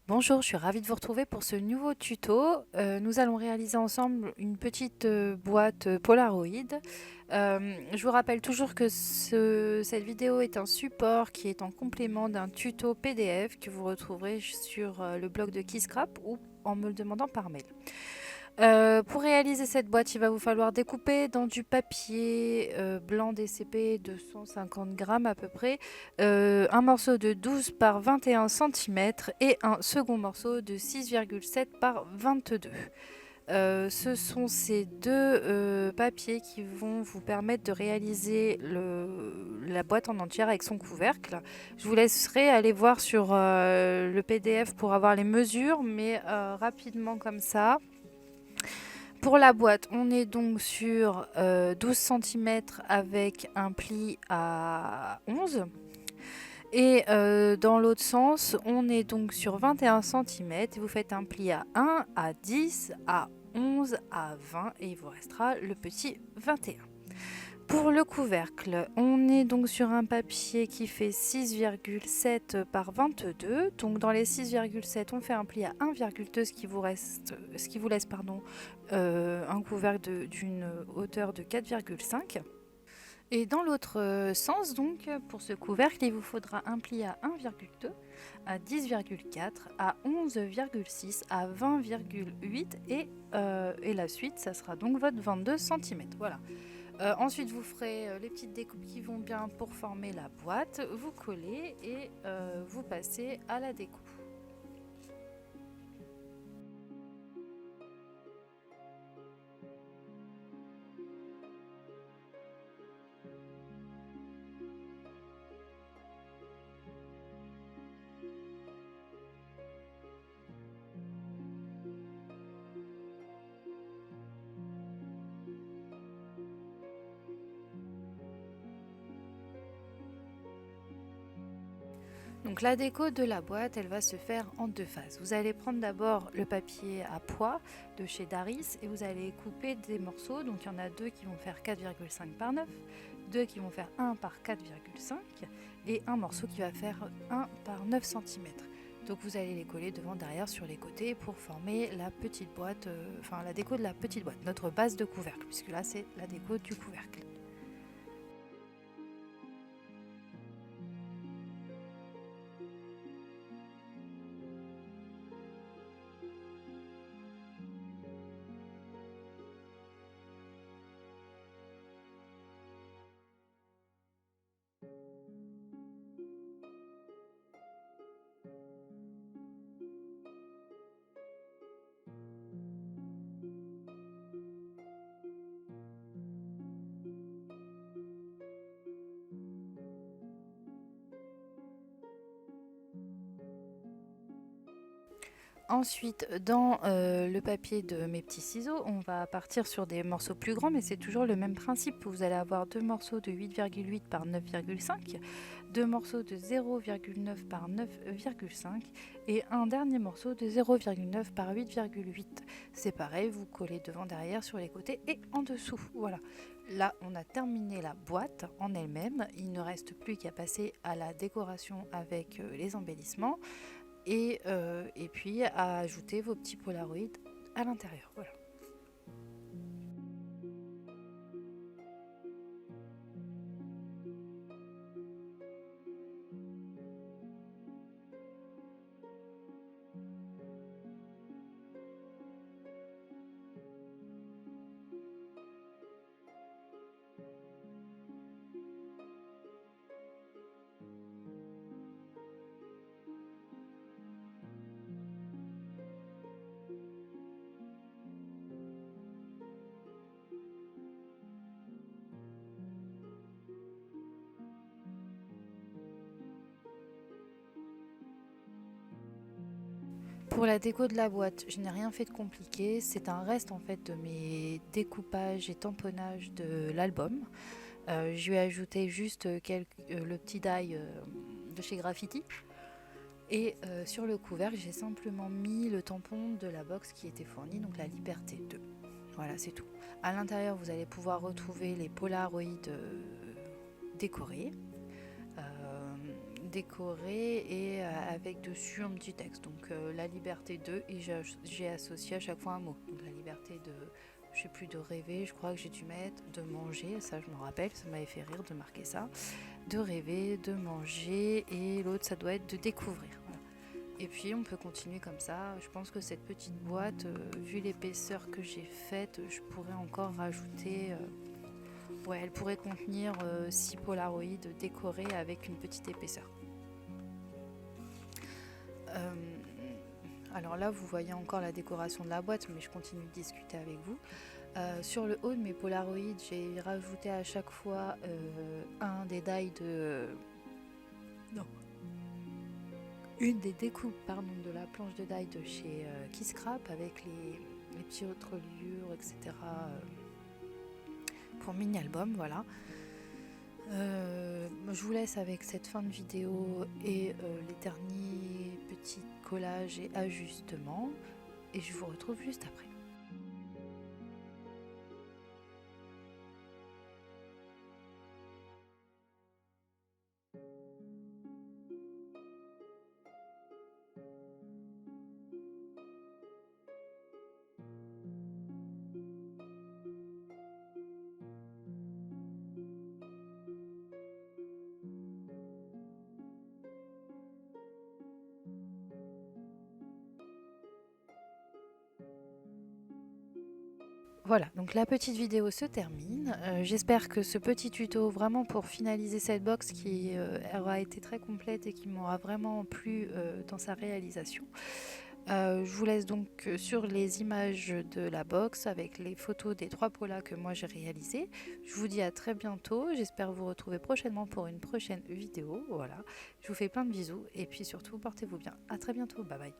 Bonjour, je suis ravie de vous retrouver pour ce nouveau tuto. Nous allons réaliser ensemble une petite boîte Polaroid. Je vous rappelle toujours que cette vidéo est un support qui est en complément d'un tuto PDF que vous retrouverez sur le blog de Keyscrap ou en me le demandant par mail. Pour réaliser cette boîte, il va vous falloir découper dans du papier blanc DCP de 150 grammes à peu près, un morceau de 12 par 21 cm et un second morceau de 6,7 par 22. Ce sont ces deux papiers qui vont vous permettre de réaliser la boîte en entière avec son couvercle. Je vous laisserai aller voir sur le PDF pour avoir les mesures, mais rapidement comme ça. Pour la boîte, on est donc sur 12 cm avec un pli à 11. Et dans l'autre sens, on est donc sur 21 cm. Vous faites un pli à 1, à 10, à 11, à 20 et il vous restera le petit 21. Pour le couvercle, on est donc sur un papier qui fait 6,7 par 22. Donc dans les 6,7, on fait un pli à 1,2, ce qui vous laisse un couvercle d'une hauteur de 4,5. Et dans l'autre sens, donc, pour ce couvercle, il vous faudra un pli à 1,2, à 10,4, à 11,6, à 20,8 et la suite, ça sera donc votre 22 cm. Voilà. Ensuite, vous ferez les petites découpes qui vont bien pour former la boîte. Vous collez et vous passez à la découpe. Donc la déco de la boîte, elle va se faire en deux phases. Vous allez prendre d'abord le papier à pois de chez Daris et vous allez couper des morceaux. Donc il y en a deux qui vont faire 4,5 par 9, deux qui vont faire 1 par 4,5 et un morceau qui va faire 1 par 9 cm. Donc vous allez les coller devant, derrière, sur les côtés pour former la petite boîte, la déco de la petite boîte, notre base de couvercle, puisque là c'est la déco du couvercle. Ensuite, dans le papier de mes petits ciseaux, on va partir sur des morceaux plus grands, mais c'est toujours le même principe. Vous allez avoir deux morceaux de 8,8 par 9,5, deux morceaux de 0,9 par 9,5 et un dernier morceau de 0,9 par 8,8. C'est pareil, vous collez devant, derrière, sur les côtés et en dessous. Voilà. Là, on a terminé la boîte en elle-même. Il ne reste plus qu'à passer à la décoration avec les embellissements. Et puis à ajouter vos petits Polaroids à l'intérieur. Voilà. Pour la déco de la boîte, je n'ai rien fait de compliqué. C'est un reste en fait de mes découpages et tamponnages de l'album. Je lui ai ajouté juste le petit die de chez Graffiti. Et sur le couvercle, j'ai simplement mis le tampon de la box qui était fournie, donc la Liberté 2. Voilà, c'est tout. À l'intérieur, vous allez pouvoir retrouver les Polaroids décorés. décoré et avec dessus un petit texte. Donc la liberté de, et j'ai associé à chaque fois un mot. Donc la liberté de, je sais plus, de rêver, je crois que j'ai dû mettre de manger, ça je me rappelle, ça m'avait fait rire de marquer ça. De rêver, de manger, et l'autre ça doit être de découvrir. Voilà. Et puis on peut continuer comme ça. Je pense que cette petite boîte, vu l'épaisseur que j'ai faite, je pourrais encore rajouter... ouais, elle pourrait contenir 6 polaroïdes décorés avec une petite épaisseur. Alors là, vous voyez encore la décoration de la boîte, mais je continue de discuter avec vous. Sur le haut de mes polaroïdes, j'ai rajouté à chaque fois un des die de... Non. Une des découpes de la planche de die de chez Kisscrap avec les petites reliures, etc. Pour mini-album, voilà. Je vous laisse avec cette fin de vidéo et les derniers petits collages et ajustements, et je vous retrouve juste après. Voilà, donc la petite vidéo se termine. J'espère que ce petit tuto, vraiment pour finaliser cette box qui aura été très complète et qui m'aura vraiment plu dans sa réalisation. Je vous laisse donc sur les images de la box avec les photos des 3 polas que moi j'ai réalisées. Je vous dis à très bientôt, j'espère vous retrouver prochainement pour une prochaine vidéo. Voilà, je vous fais plein de bisous et puis surtout portez-vous bien. À très bientôt, bye bye.